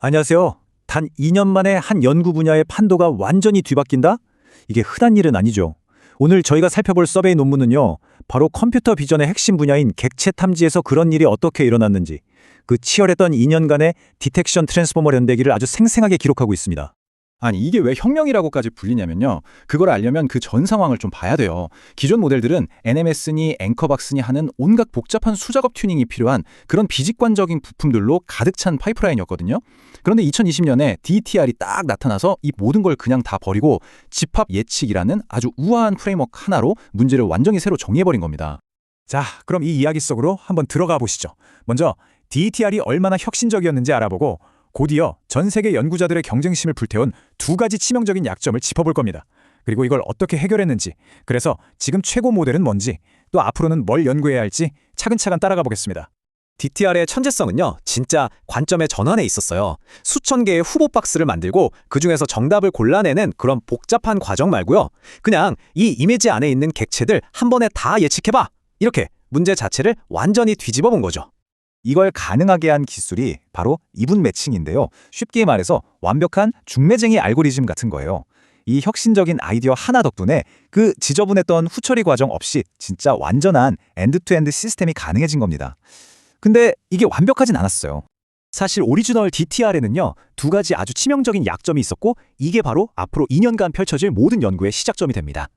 안녕하세요. 단 2년 만에 한 연구 분야의 판도가 완전히 뒤바뀐다? 이게 흔한 일은 아니죠. 오늘 저희가 살펴볼 서베이 논문은요, 바로 컴퓨터 비전의 핵심 분야인 객체 탐지에서 그런 일이 어떻게 일어났는지, 그 치열했던 2년간의 디텍션 트랜스포머 연대기를 아주 생생하게 기록하고 있습니다. 아니 이게 왜 혁명이라고까지 불리냐면요. 그걸 알려면 그 전 상황을 좀 봐야 돼요. 기존 모델들은 NMS니 앵커박스니 하는 온갖 복잡한 수작업 튜닝이 필요한 그런 비직관적인 부품들로 가득 찬 파이프라인이었거든요. 그런데 2020년에 DTR이 딱 나타나서 이 모든 걸 그냥 다 버리고 집합 예측이라는 아주 우아한 프레임워크 하나로 문제를 완전히 새로 정의해버린 겁니다. 자, 그럼 이 이야기 속으로 한번 들어가 보시죠. 먼저 DTR이 얼마나 혁신적이었는지 알아보고 곧이어 전 세계 연구자들의 경쟁심을 불태운 두 가지 치명적인 약점을 짚어볼 겁니다. 그리고 이걸 어떻게 해결했는지, 그래서 지금 최고 모델은 뭔지, 또 앞으로는 뭘 연구해야 할지 차근차근 따라가 보겠습니다. DTR의 천재성은요, 진짜 관점의 전환에 있었어요. 수천 개의 후보 박스를 만들고 그중에서 정답을 골라내는 그런 복잡한 과정 말고요. 그냥 이 이미지 안에 있는 객체들 한 번에 다 예측해봐! 이렇게 문제 자체를 완전히 뒤집어 본 거죠. 이걸 가능하게 한 기술이 바로 이분 매칭인데요. 쉽게 말해서 완벽한 중매쟁이 알고리즘 같은 거예요. 이 혁신적인 아이디어 하나 덕분에 그 지저분했던 후처리 과정 없이 진짜 완전한 엔드투엔드 시스템이 가능해진 겁니다. 근데 이게 완벽하진 않았어요. 사실 오리지널 DTR에는요, 두 가지 아주 치명적인 약점이 있었고, 이게 바로 앞으로 2년간 펼쳐질 모든 연구의 시작점이 됩니다.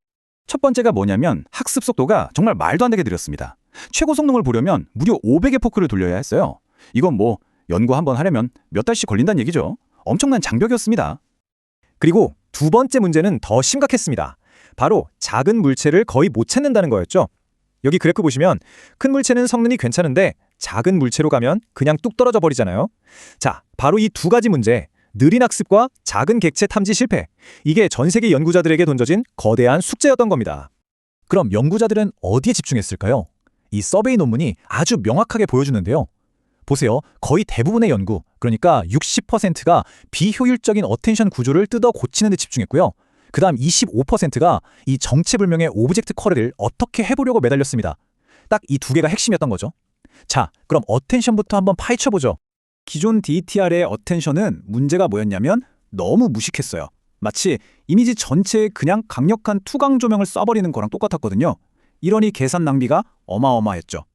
첫 번째가 뭐냐면 학습 속도가 정말 말도 안 되게 느렸습니다. 최고 성능을 보려면 무려 500의 포크를 돌려야 했어요. 이건 뭐 연구 한번 하려면 몇 달씩 걸린다는 얘기죠. 엄청난 장벽이었습니다. 그리고 두 번째 문제는 더 심각했습니다. 바로 작은 물체를 거의 못 찾는다는 거였죠. 여기 그래프 보시면 큰 물체는 성능이 괜찮은데 작은 물체로 가면 그냥 뚝 떨어져 버리잖아요. 자, 바로 이 두 가지 문제, 느린 학습과 작은 객체 탐지 실패, 이게 전 세계 연구자들에게 던져진 거대한 숙제였던 겁니다. 그럼 연구자들은 어디에 집중했을까요? 이 서베이 논문이 아주 명확하게 보여주는데요. 보세요. 거의 대부분의 연구, 그러니까 60%가 비효율적인 어텐션 구조를 뜯어 고치는 데 집중했고요. 그 다음 25%가 이 정체불명의 오브젝트 쿼리를 어떻게 해보려고 매달렸습니다. 딱 이 두 개가 핵심이었던 거죠. 자, 그럼 어텐션부터 한번 파헤쳐보죠. 기존 DTR의 어텐션은 문제가 뭐였냐면 너무 무식했어요. 마치 이미지 전체에 그냥 강력한 투광 조명을 쏴버리는 거랑 똑같았거든요. 이러니 계산 낭비가 어마어마했죠.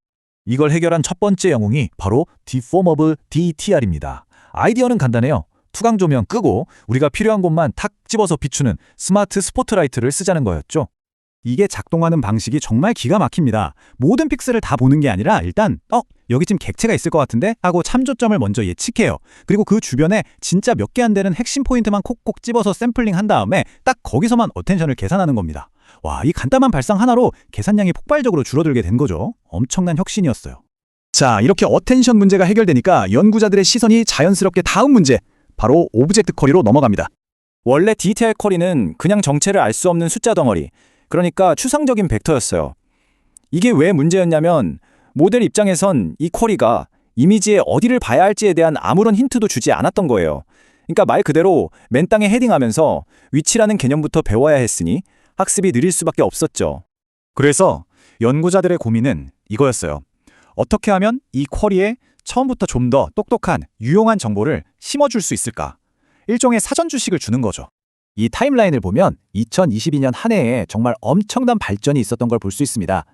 이걸 해결한 첫 번째 영웅이 바로 Deformable DTR입니다. 아이디어는 간단해요. 투광 조명 끄고 우리가 필요한 곳만 탁 집어서 비추는 스마트 스포트라이트를 쓰자는 거였죠. 이게 작동하는 방식이 정말 기가 막힙니다. 모든 픽셀을 다 보는 게 아니라 일단 여기쯤 객체가 있을 것 같은데 하고 참조점을 먼저 예측해요. 그리고 그 주변에 진짜 몇 개 안 되는 핵심 포인트만 콕콕 집어서 샘플링 한 다음에 딱 거기서만 어텐션을 계산하는 겁니다. 와, 이 간단한 발상 하나로 계산량이 폭발적으로 줄어들게 된 거죠. 엄청난 혁신이었어요. 자, 이렇게 어텐션 문제가 해결되니까 연구자들의 시선이 자연스럽게 다음 문제, 바로 오브젝트 쿼리로 넘어갑니다. 원래 DTR 쿼리는 그냥 정체를 알 수 없는 숫자 덩어리, 그러니까 추상적인 벡터였어요. 이게 왜 문제였냐면 모델 입장에선 이 쿼리가 이미지에 어디를 봐야 할지에 대한 아무런 힌트도 주지 않았던 거예요. 그러니까 말 그대로 맨 땅에 헤딩하면서 위치라는 개념부터 배워야 했으니 학습이 느릴 수밖에 없었죠. 그래서 연구자들의 고민은 이거였어요. 어떻게 하면 이 쿼리에 처음부터 좀 더 똑똑한, 유용한 정보를 심어줄 수 있을까? 일종의 사전 주식을 주는 거죠. 이 타임라인을 보면 2022년 한 해에 정말 엄청난 발전이 있었던 걸 볼 수 있습니다.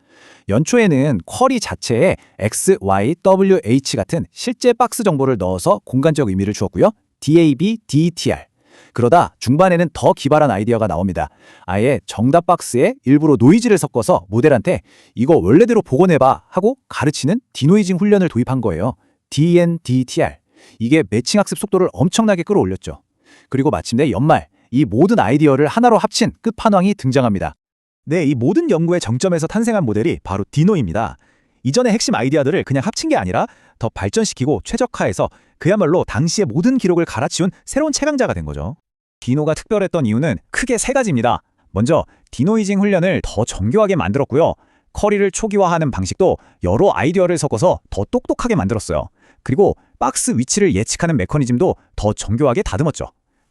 연초에는 쿼리 자체에 X, Y, W, H 같은 실제 박스 정보를 넣어서 공간적 의미를 주었고요. DAB, DTR. 그러다 중반에는 더 기발한 아이디어가 나옵니다. 아예 정답 박스에 일부러 노이즈를 섞어서 모델한테 이거 원래대로 복원해봐 하고 가르치는 디노이징 훈련을 도입한 거예요. DNDTR. 이게 매칭 학습 속도를 엄청나게 끌어올렸죠. 그리고 마침내 연말, 이 모든 아이디어를 하나로 합친 끝판왕이 등장합니다. 네, 이 모든 연구의 정점에서 탄생한 모델이 바로 디노입니다. 이전의 핵심 아이디어들을 그냥 합친 게 아니라 더 발전시키고 최적화해서 그야말로 당시의 모든 기록을 갈아치운 새로운 최강자가 된 거죠. 디노가 특별했던 이유는 크게 세 가지입니다. 먼저 디노이징 훈련을 더 정교하게 만들었고요. 쿼리를 초기화하는 방식도 여러 아이디어를 섞어서 더 똑똑하게 만들었어요. 그리고 박스 위치를 예측하는 메커니즘도 더 정교하게 다듬었죠.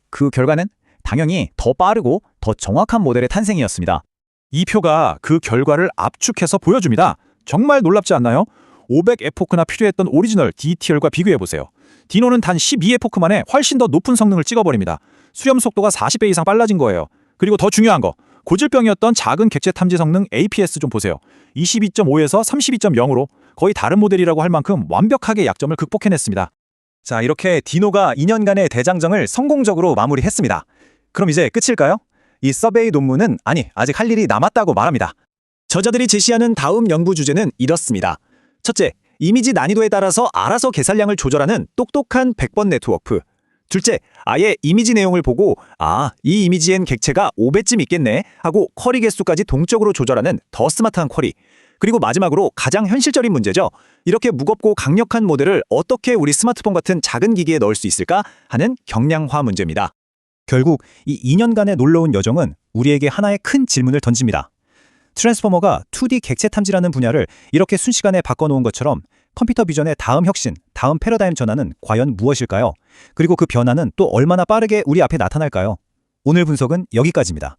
그 결과는 당연히 더 빠르고 더 정확한 모델의 탄생이었습니다. 이 표가 그 결과를 압축해서 보여줍니다. 정말 놀랍지 않나요? 500 에포크나 필요했던 오리지널 DTR과 비교해보세요. 디노는 단 12의 포크 만에 훨씬 더 높은 성능을 찍어버립니다. 수렴 속도가 40배 이상 빨라진 거예요. 그리고 더 중요한 거, 고질병이었던 작은 객체 탐지 성능 APS 좀 보세요. 22.5에서 32.0으로 거의 다른 모델이라고 할 만큼 완벽하게 약점을 극복해냈습니다. 자, 이렇게 디노가 2년간의 대장정을 성공적으로 마무리했습니다. 그럼 이제 끝일까요? 이 서베이 논문은 아직 할 일이 남았다고 말합니다. 저자들이 제시하는 다음 연구 주제는 이렇습니다. 첫째, 이미지 난이도에 따라서 알아서 계산량을 조절하는 똑똑한 100번 네트워크. 둘째, 아예 이미지 내용을 보고 이 이미지엔 객체가 5배쯤 있겠네 하고 쿼리 개수까지 동적으로 조절하는 더 스마트한 쿼리. 그리고 마지막으로 가장 현실적인 문제죠. 이렇게 무겁고 강력한 모델을 어떻게 우리 스마트폰 같은 작은 기기에 넣을 수 있을까 하는 경량화 문제입니다. 결국 이 2년간의 놀라운 여정은 우리에게 하나의 큰 질문을 던집니다. 트랜스포머가 2D 객체 탐지라는 분야를 이렇게 순식간에 바꿔놓은 것처럼 컴퓨터 비전의 다음 혁신, 다음 패러다임 전환은 과연 무엇일까요? 그리고 그 변화는 또 얼마나 빠르게 우리 앞에 나타날까요? 오늘 분석은 여기까지입니다.